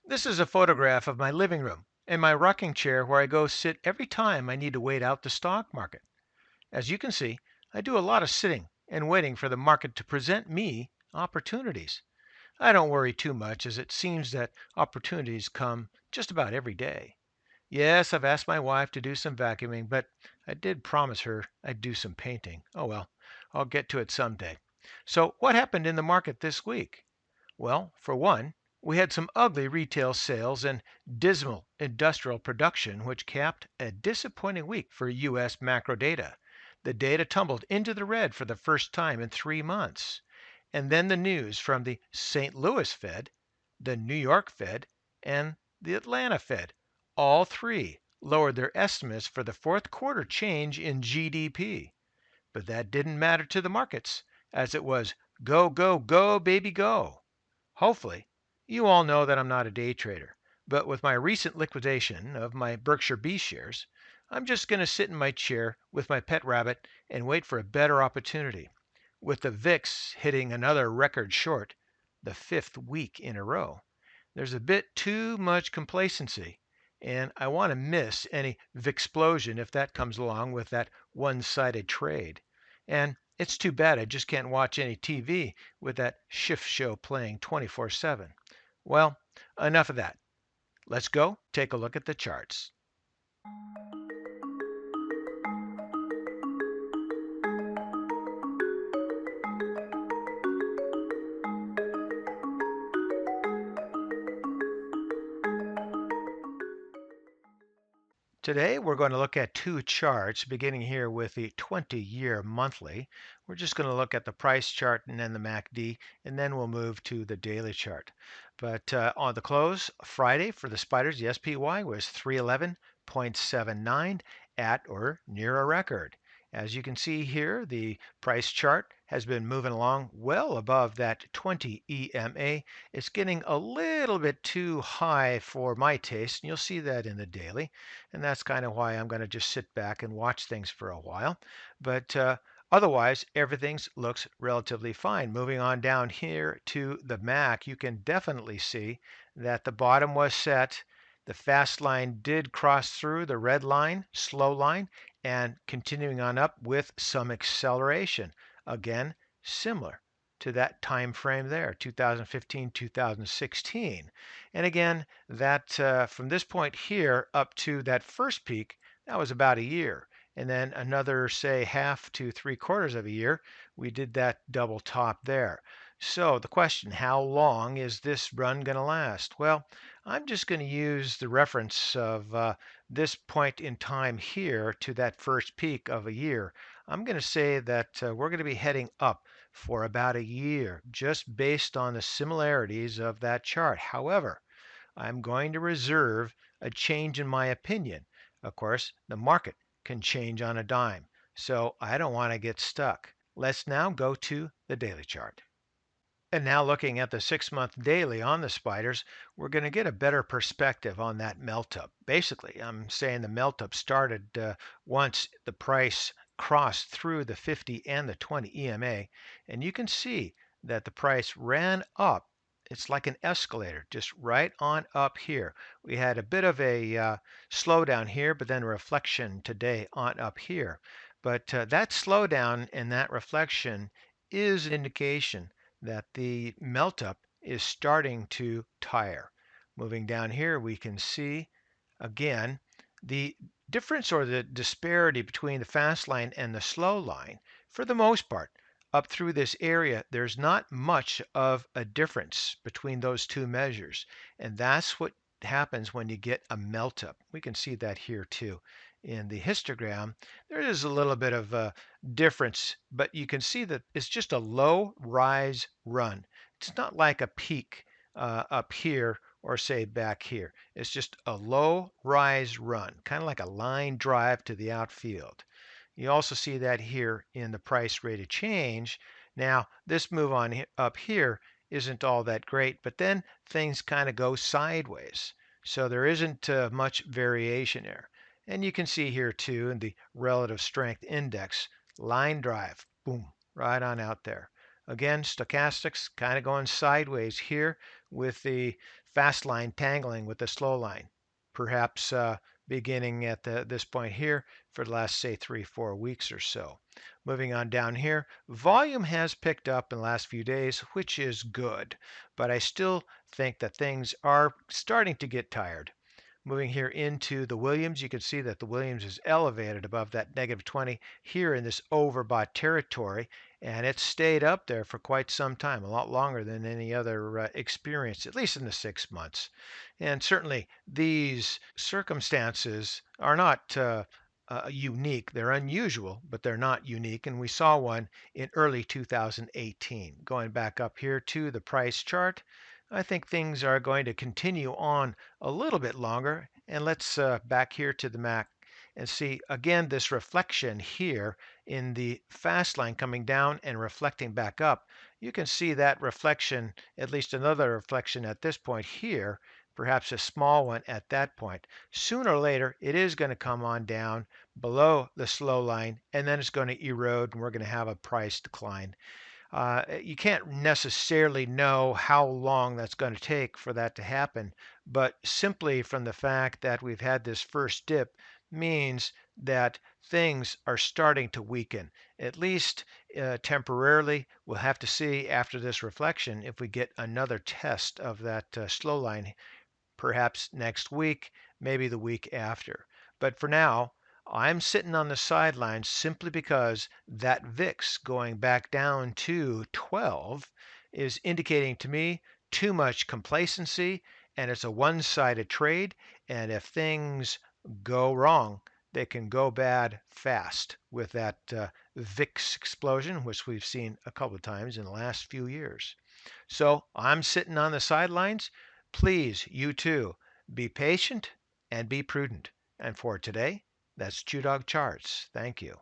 This is a photograph of my living room and my rocking chair where I go sit every time I need to wait out the stock market. As you can see, I do a lot of sitting and waiting for the market to present me opportunities. I don't worry too much as it seems that opportunities come just about every day. Yes, I've asked my wife to do some vacuuming, but I did promise her I'd do some painting. Oh well, I'll get to it someday. So, what happened in the market this week? Well, for one, we had some ugly retail sales and dismal industrial production, which capped a disappointing week for U.S. macro data. The data tumbled into the red for the first time in 3 months. And then the news from the St. Louis Fed, the New York Fed, and the Atlanta Fed. All three lowered their estimates for the fourth quarter change in GDP. But that didn't matter to the markets, as it was go, go, go, baby, go. Hopefully, you all know that I'm not a day trader, but with my recent liquidation of my Berkshire B shares, I'm just going to sit in my chair with my pet rabbit and wait for a better opportunity. With the VIX hitting another record short, the fifth week in a row, there's a bit too much complacency, and I want to miss any VIXplosion if that comes along with that one-sided trade. And it's too bad I just can't watch any TV with that shift show playing 24/7. Well, enough of that. Let's go take a look at the charts. Today, we're going to look at two charts, beginning here with the 20-year monthly. We're just going to look at the price chart and then the MACD, and then we'll move to the daily chart. But on the close, Friday for the spiders, the SPY was 311.79 at or near a record. As you can see here, the price chart has been moving along well above that 20 EMA. It's getting a little bit too high for my taste, and you'll see that in the daily. And that's kind of why I'm going to just sit back and watch things for a while. But otherwise, everything looks relatively fine. Moving on down here to the MAC, you can definitely see that the bottom was set. The fast line did cross through the red line, slow line, and continuing on up with some acceleration. Again, similar to that time frame there, 2015, 2016. And again, that from this point here up to that first peak, that was about a year. And then another, say, half to three-quarters of a year, we did that double top there. So the question, how long is this run going to last? Well, I'm just going to use the reference of this point in time here to that first peak of a year. I'm going to say that we're going to be heading up for about a year, just based on the similarities of that chart. However, I'm going to reserve a change in my opinion. Of course, the market can change on a dime, so I don't want to get stuck. Let's now go to the daily chart. And now looking at the 6-month daily on the spiders, we're going to get a better perspective on that melt up. Basically, I'm saying the melt up started once the price crossed through the 50 and the 20 EMA. And you can see that the price ran up. It's like an escalator, just right on up here. We had a bit of a slowdown here, but then a reflection today on up here. But that slowdown and that reflection is an indication that the melt up is starting to tire. Moving down here, we can see again the difference or the disparity between the fast line and the slow line. For the most part, up through this area, there's not much of a difference between those two measures. And that's what happens when you get a melt up. We can see that here too. In the histogram, there is a little bit of a difference, but you can see that it's just a low rise run. It's not like a peak up here or say back here. It's just a low rise run, kind of like a line drive to the outfield. You also see that here in the price rate of change. Now, this move on up here isn't all that great, but then things kind of go sideways. So there isn't much variation there. And you can see here too in the relative strength index, line drive, boom, right on out there. Again, stochastics kind of going sideways here with the fast line tangling with the slow line, perhaps beginning at this point here for the last, say, 3, 4 weeks or so. Moving on down here, volume has picked up in the last few days, which is good, but I still think that things are starting to get tired. Moving here into the Williams, you can see that the Williams is elevated above that -20 here in this overbought territory, and it's stayed up there for quite some time, a lot longer than any other experience, at least in the 6 months. And certainly these circumstances are not unique. They're unusual, but they're not unique. And we saw one in early 2018. Going back up here to the price chart, I think things are going to continue on a little bit longer. And let's back here to the Mac and see again this reflection here in the fast line coming down and reflecting back up. You can see that reflection, at least another reflection at this point here, perhaps a small one at that point. Sooner or later, it is going to come on down below the slow line, and then it's going to erode, and we're going to have a price decline. You can't necessarily know how long that's going to take for that to happen, but simply from the fact that we've had this first dip means that things are starting to weaken, at least temporarily. We'll have to see after this reflection if we get another test of that slow line perhaps next week, maybe the week after. But for now, I'm sitting on the sidelines simply because that VIX going back down to 12 is indicating to me too much complacency, and it's a one-sided trade. And if things go wrong, they can go bad fast with that VIX explosion, which we've seen a couple of times in the last few years. So I'm sitting on the sidelines. Please, you too, be patient and be prudent. And for today, that's ChewDog Charts. Thank you.